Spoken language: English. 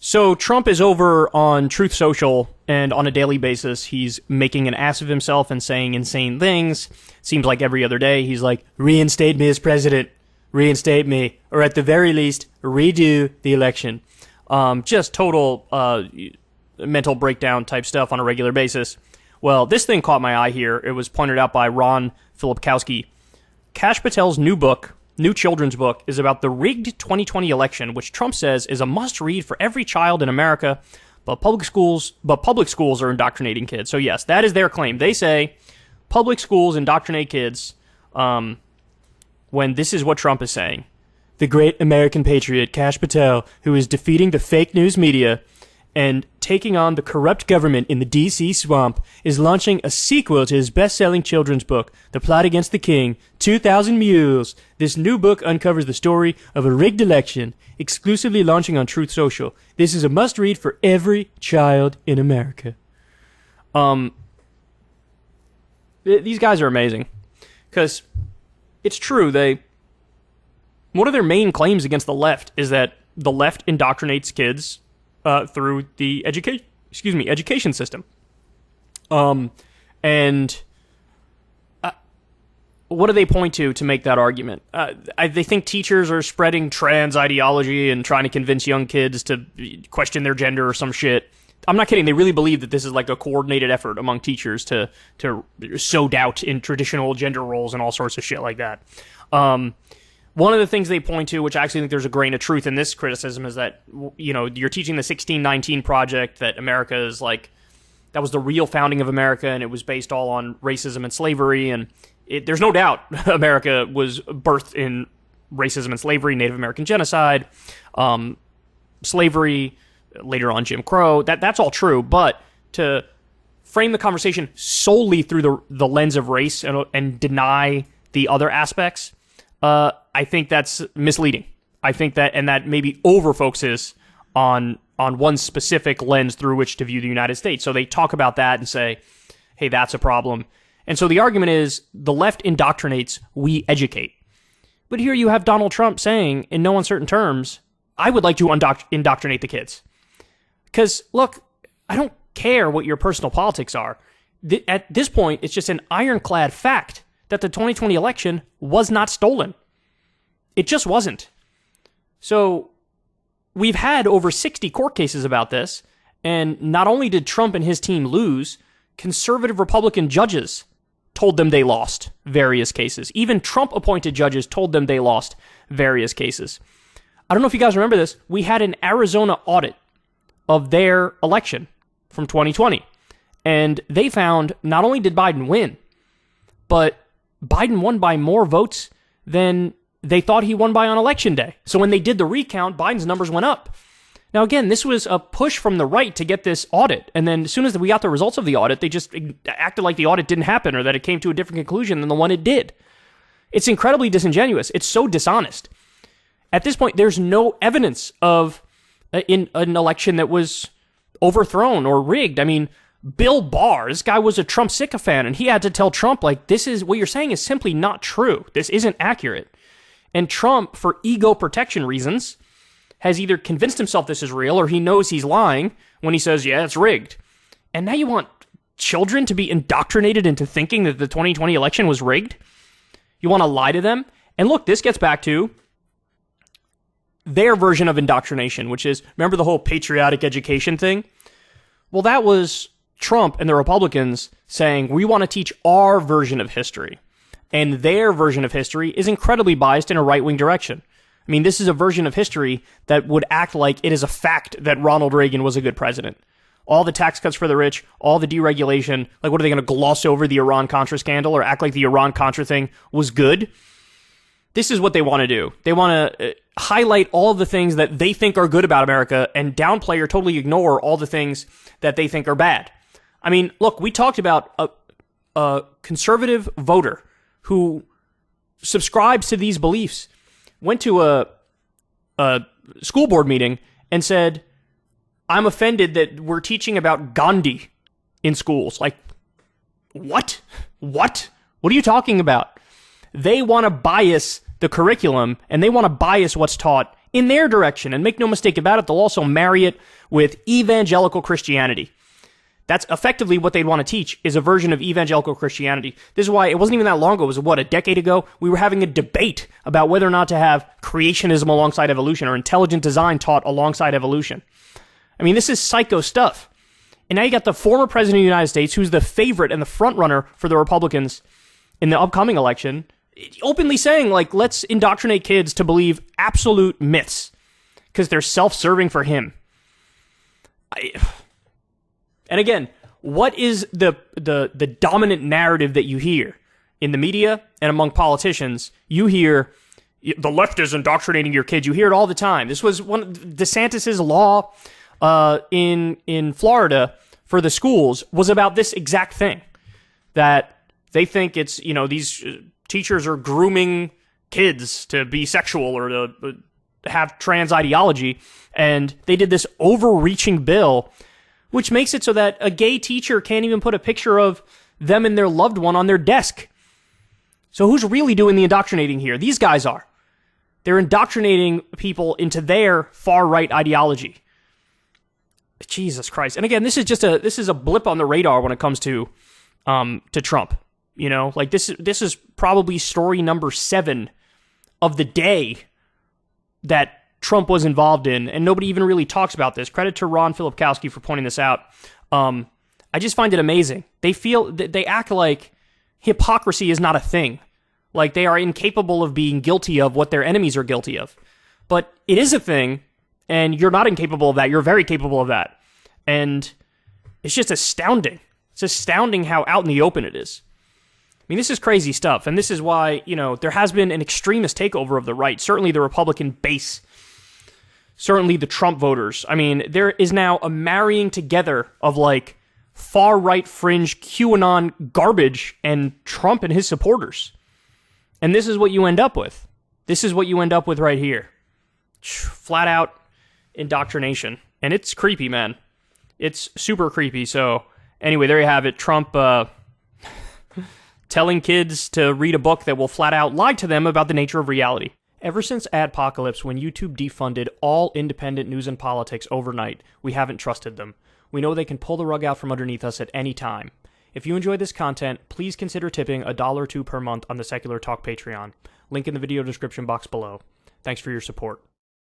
So Trump is over on Truth Social, and on a daily basis, he's making an ass of himself and saying insane things. Seems like every other day, he's like, reinstate me as president, reinstate me, or at the very least, redo the election. Just total mental breakdown type stuff on a regular basis. Well, this thing caught my eye here. It was pointed out by Ron Filipkowski. Kash Patel's new children's book is about the rigged 2020 election, which Trump says is a must-read for every child in America, but public schools are indoctrinating kids. So yes, that is their claim. They say public schools indoctrinate kids when this is what Trump is saying. The great American patriot, Kash Patel, who is defeating the fake news media and taking on the corrupt government in the D.C. swamp, is launching a sequel to his best-selling children's book, The Plot Against the King, 2,000 Mules. This new book uncovers the story of a rigged election, exclusively launching on Truth Social. This is a must-read for every child in America. These guys are amazing. Because it's true, one of their main claims against the left is that the left indoctrinates kids through the education system. And what do they point to make that argument? They think teachers are spreading trans ideology and trying to convince young kids to question their gender or some shit. I'm not kidding. They really believe that this is like a coordinated effort among teachers to sow doubt in traditional gender roles and all sorts of shit like that. One of the things they point to, which I actually think there's a grain of truth in this criticism, is that, you know, you're teaching the 1619 Project, that America is like, that was the real founding of America, and it was based all on racism and slavery, and there's no doubt America was birthed in racism and slavery, Native American genocide, slavery, later on Jim Crow. That's all true, but to frame the conversation solely through the lens of race and deny the other aspects, I think that's misleading. I think that maybe over-focuses on one specific lens through which to view the United States. So they talk about that and say, hey, that's a problem. And so the argument is, the left indoctrinates, we educate. But here you have Donald Trump saying, in no uncertain terms, I would like to indoctrinate the kids. Because, look, I don't care what your personal politics are. At this point, it's just an ironclad fact that the 2020 election was not stolen. It just wasn't. So we've had over 60 court cases about this, and not only did Trump and his team lose, conservative Republican judges told them they lost various cases. Even Trump-appointed judges told them they lost various cases. I don't know if you guys remember this. We had an Arizona audit of their election from 2020, and they found not only did Biden win, but Biden won by more votes than they thought he won by on election day. So when they did the recount, Biden's numbers went up. Now, again, this was a push from the right to get this audit. And then as soon as we got the results of the audit, they just acted like the audit didn't happen or that it came to a different conclusion than the one it did. It's incredibly disingenuous. It's so dishonest. At this point, there's no evidence of in an election that was overthrown or rigged. I mean, Bill Barr, this guy was a Trump sycophant, and he had to tell Trump, like, this is what you're saying is simply not true. This isn't accurate. And Trump, for ego protection reasons, has either convinced himself this is real or he knows he's lying when he says, yeah, it's rigged. And now you want children to be indoctrinated into thinking that the 2020 election was rigged? You want to lie to them? And look, this gets back to their version of indoctrination, which is, remember the whole patriotic education thing? Well, that was Trump and the Republicans saying, we want to teach our version of history. And their version of history is incredibly biased in a right-wing direction. I mean, this is a version of history that would act like it is a fact that Ronald Reagan was a good president. All the tax cuts for the rich, all the deregulation, like what are they going to gloss over the Iran-Contra scandal or act like the Iran-Contra thing was good? This is what they want to do. They want to highlight all the things that they think are good about America and downplay or totally ignore all the things that they think are bad. I mean, look, we talked about a conservative voter who subscribes to these beliefs, went to a school board meeting and said, I'm offended that we're teaching about Gandhi in schools. Like, what? What are you talking about? They want to bias the curriculum, and they want to bias what's taught in their direction. And make no mistake about it, they'll also marry it with evangelical Christianity. That's effectively what they'd want to teach, is a version of evangelical Christianity. This is why it wasn't even that long ago. It was, a decade ago? We were having a debate about whether or not to have creationism alongside evolution or intelligent design taught alongside evolution. I mean, this is psycho stuff. And now you got the former president of the United States, who's the favorite and the front runner for the Republicans in the upcoming election, openly saying, like, let's indoctrinate kids to believe absolute myths because they're self-serving for him. And again, what is the dominant narrative that you hear in the media and among politicians? You hear the left is indoctrinating your kids. You hear it all the time. This was one of DeSantis's law in Florida for the schools was about this exact thing, that they think it's, these teachers are grooming kids to be sexual or to have trans ideology, and they did this overreaching bill which makes it so that a gay teacher can't even put a picture of them and their loved one on their desk. So who's really doing the indoctrinating here? These guys are. They're indoctrinating people into their far-right ideology. Jesus Christ. And again, this is a blip on the radar when it comes to Trump. This is probably story number 7 of the day that Trump was involved in, and nobody even really talks about this. Credit to Ron Filipkowski for pointing this out. I just find it amazing. They act like hypocrisy is not a thing. Like they are incapable of being guilty of what their enemies are guilty of. But it is a thing, and you're not incapable of that. You're very capable of that. And it's just astounding. It's astounding how out in the open it is. I mean, this is crazy stuff, and this is why, there has been an extremist takeover of the right. Certainly the Republican base. Certainly the Trump voters. I mean, there is now a marrying together of, far-right fringe QAnon garbage and Trump and his supporters. And this is what you end up with. This is what you end up with right here. Flat-out indoctrination. And it's creepy, man. It's super creepy. So, anyway, there you have it. Trump telling kids to read a book that will flat-out lie to them about the nature of reality. Ever since Adpocalypse, when YouTube defunded all independent news and politics overnight, we haven't trusted them. We know they can pull the rug out from underneath us at any time. If you enjoy this content, please consider tipping $1 or $2 per month on the Secular Talk Patreon. Link in the video description box below. Thanks for your support.